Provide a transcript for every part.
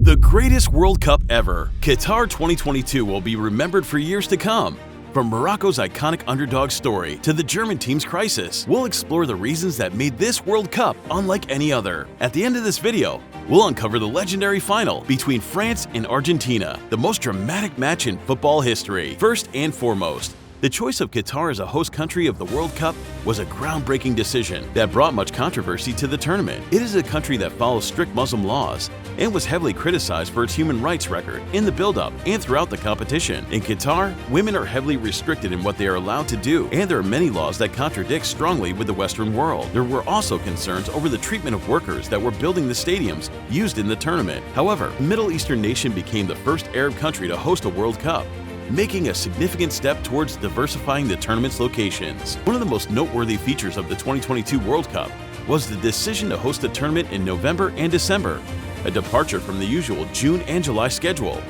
The greatest World Cup ever, Qatar 2022 will be remembered for years to come. From Morocco's iconic underdog story to the German team's crisis, we'll explore the reasons that made this World Cup unlike any other. At the end of this video, we'll uncover the legendary final between France and Argentina, the most dramatic match in football history. First and foremost, the choice of Qatar as a host country of the World Cup was a groundbreaking decision that brought much controversy to the tournament. It is a country that follows strict Muslim laws and was heavily criticized for its human rights record in the build-up and throughout the competition. In Qatar, women are heavily restricted in what they are allowed to do, and there are many laws that contradict strongly with the Western world. There were also concerns over the treatment of workers that were building the stadiums used in the tournament. However, the Middle Eastern nation became the first Arab country to host a World Cup, making a significant step towards diversifying the tournament's locations. One of the most noteworthy features of the 2022 World Cup was the decision to host the tournament in November and December, a departure from the usual June and July schedule.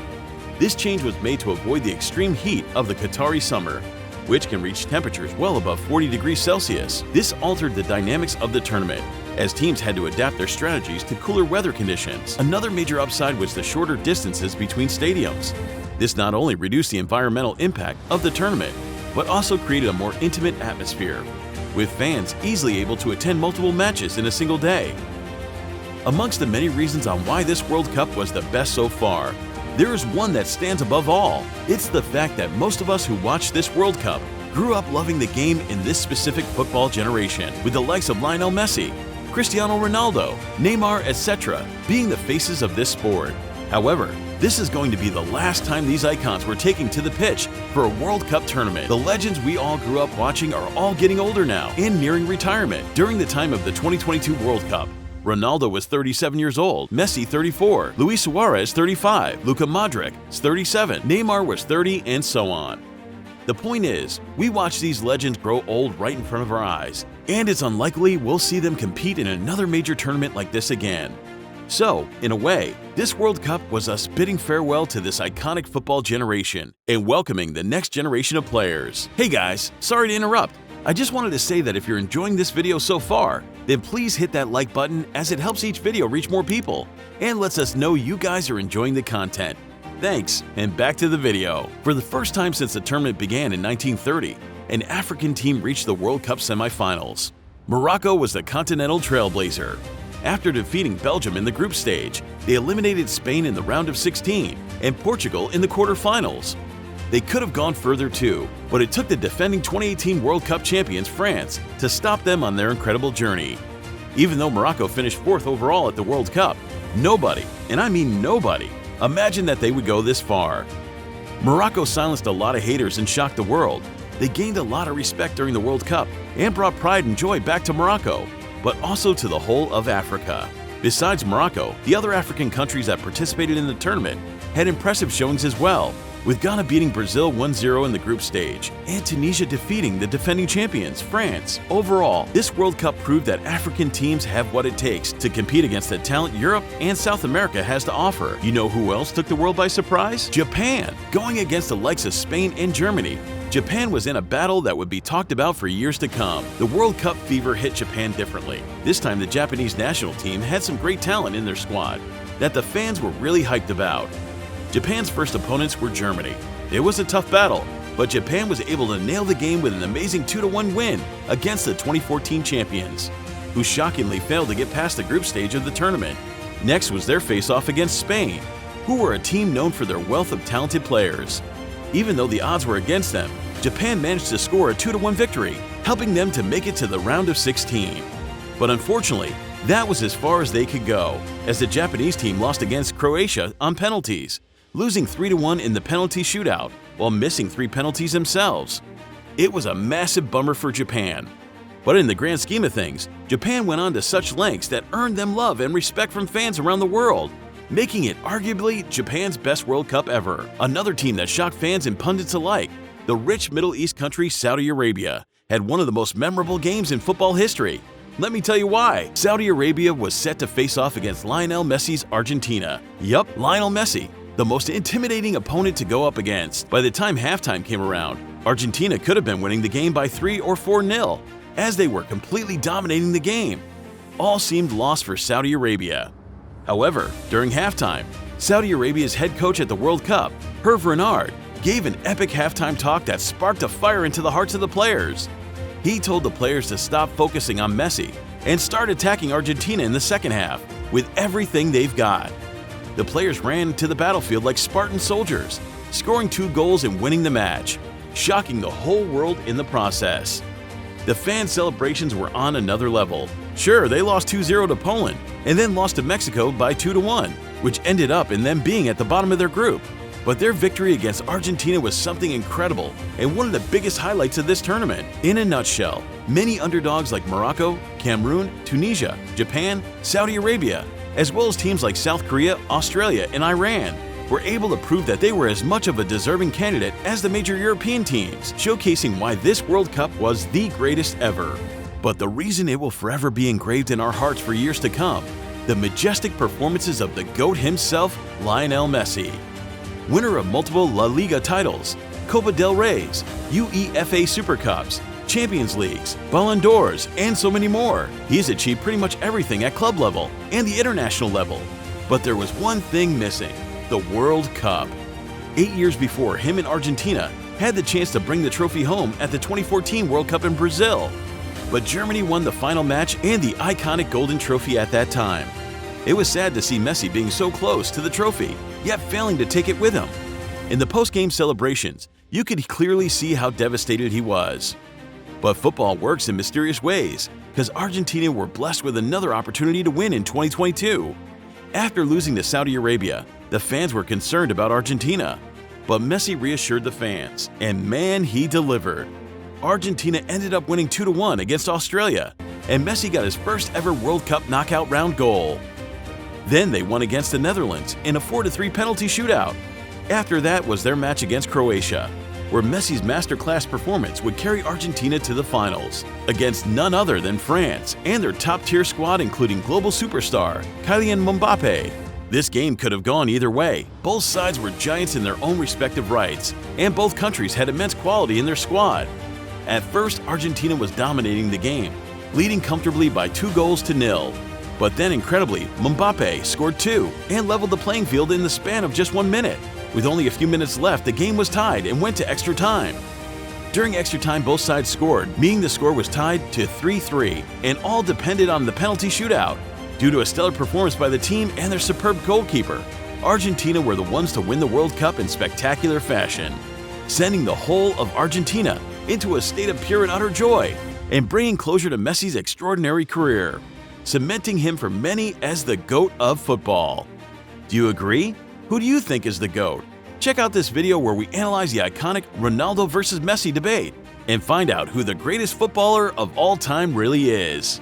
This change was made to avoid the extreme heat of the Qatari summer, which can reach temperatures well above 40 degrees Celsius. This altered the dynamics of the tournament, as teams had to adapt their strategies to cooler weather conditions. Another major upside was the shorter distances between stadiums. This not only reduced the environmental impact of the tournament, but also created a more intimate atmosphere, with fans easily able to attend multiple matches in a single day. Amongst the many reasons on why this World Cup was the best so far, there is one that stands above all. It's the fact that most of us who watched this World Cup grew up loving the game in this specific football generation, with the likes of Lionel Messi, Cristiano Ronaldo, Neymar, etc. being the faces of this sport. However, this is going to be the last time these icons were taking to the pitch for a World Cup tournament. The legends we all grew up watching are all getting older now and nearing retirement. During the time of the 2022 World Cup, Ronaldo was 37 years old, Messi 34, Luis Suarez 35, Luka Modric 37, Neymar was 30, and so on. The point is, we watch these legends grow old right in front of our eyes, and it's unlikely we'll see them compete in another major tournament like this again. So, in a way, this World Cup was us bidding farewell to this iconic football generation and welcoming the next generation of players. Hey guys, sorry to interrupt. I just wanted to say that if you're enjoying this video so far, then please hit that like button, as it helps each video reach more people and lets us know you guys are enjoying the content. Thanks, and back to the video. For the first time since the tournament began in 1930, an African team reached the World Cup semifinals. Morocco was the continental trailblazer. After defeating Belgium in the group stage, they eliminated Spain in the round of 16 and Portugal in the quarterfinals. They could have gone further too, but it took the defending 2018 World Cup champions France to stop them on their incredible journey. Even though Morocco finished 4th overall at the World Cup, nobody, and I mean nobody, imagined that they would go this far. Morocco silenced a lot of haters and shocked the world. They gained a lot of respect during the World Cup and brought pride and joy back to Morocco, but also to the whole of Africa. Besides Morocco, the other African countries that participated in the tournament had impressive showings as well, with Ghana beating Brazil 1-0 in the group stage and Tunisia defeating the defending champions, France. Overall, this World Cup proved that African teams have what it takes to compete against the talent Europe and South America has to offer. You know who else took the world by surprise? Japan. Going against the likes of Spain and Germany, Japan was in a battle that would be talked about for years to come. The World Cup fever hit Japan differently. This time the Japanese national team had some great talent in their squad that the fans were really hyped about. Japan's first opponents were Germany. It was a tough battle, but Japan was able to nail the game with an amazing 2-1 win against the 2014 champions, who shockingly failed to get past the group stage of the tournament. Next was their face-off against Spain, who were a team known for their wealth of talented players. Even though the odds were against them, Japan managed to score a 2-1 victory, helping them to make it to the round of 16. But unfortunately, that was as far as they could go, as the Japanese team lost against Croatia on penalties, losing 3-1 in the penalty shootout while missing 3 penalties themselves. It was a massive bummer for Japan. But in the grand scheme of things, Japan went on to such lengths that earned them love and respect from fans around the world, making it arguably Japan's best World Cup ever. Another team that shocked fans and pundits alike, the rich Middle East country Saudi Arabia, had one of the most memorable games in football history. Let me tell you why. Saudi Arabia was set to face off against Lionel Messi's Argentina. Yup, Lionel Messi, the most intimidating opponent to go up against. By the time halftime came around, Argentina could have been winning the game by 3 or 4-0, as they were completely dominating the game. All seemed lost for Saudi Arabia. However, during halftime, Saudi Arabia's head coach at the World Cup, Hervé Renard, gave an epic halftime talk that sparked a fire into the hearts of the players. He told the players to stop focusing on Messi and start attacking Argentina in the second half with everything they've got. The players ran to the battlefield like Spartan soldiers, scoring 2 goals and winning the match, shocking the whole world in the process. The fan celebrations were on another level. Sure, they lost 2-0 to Poland and then lost to Mexico by 2-1, which ended up in them being at the bottom of their group. But their victory against Argentina was something incredible and one of the biggest highlights of this tournament. In a nutshell, many underdogs like Morocco, Cameroon, Tunisia, Japan, Saudi Arabia, as well as teams like South Korea, Australia, and Iran, were able to prove that they were as much of a deserving candidate as the major European teams, showcasing why this World Cup was the greatest ever. But the reason it will forever be engraved in our hearts for years to come, the majestic performances of the GOAT himself, Lionel Messi. Winner of multiple La Liga titles, Copa del Rey's, UEFA Super Cups, Champions Leagues, Ballon d'Ors, and so many more. He has achieved pretty much everything at club level and the international level. But there was one thing missing: the World Cup. 8 years before, him and Argentina had the chance to bring the trophy home at the 2014 World Cup in Brazil. But Germany won the final match and the iconic Golden Trophy at that time. It was sad to see Messi being so close to the trophy, yet failing to take it with him. In the post-game celebrations, you could clearly see how devastated he was. But football works in mysterious ways, because Argentina were blessed with another opportunity to win in 2022. After losing to Saudi Arabia, the fans were concerned about Argentina. But Messi reassured the fans, and man, he delivered. Argentina ended up winning 2-1 against Australia, and Messi got his first ever World Cup knockout round goal. Then they won against the Netherlands in a 4-3 penalty shootout. After that was their match against Croatia, where Messi's masterclass performance would carry Argentina to the finals, against none other than France and their top-tier squad including global superstar Kylian Mbappe. This game could have gone either way. Both sides were giants in their own respective rights, and both countries had immense quality in their squad. At first, Argentina was dominating the game, leading comfortably by 2-0. But then, incredibly, Mbappe scored 2 and leveled the playing field in the span of just 1 minute. With only a few minutes left, the game was tied and went to extra time. During extra time, both sides scored, meaning the score was tied to 3-3, and all depended on the penalty shootout. Due to a stellar performance by the team and their superb goalkeeper, Argentina were the ones to win the World Cup in spectacular fashion, sending the whole of Argentina into a state of pure and utter joy and bringing closure to Messi's extraordinary career, cementing him for many as the GOAT of football. Do you agree? Who do you think is the GOAT? Check out this video where we analyze the iconic Ronaldo versus Messi debate and find out who the greatest footballer of all time really is.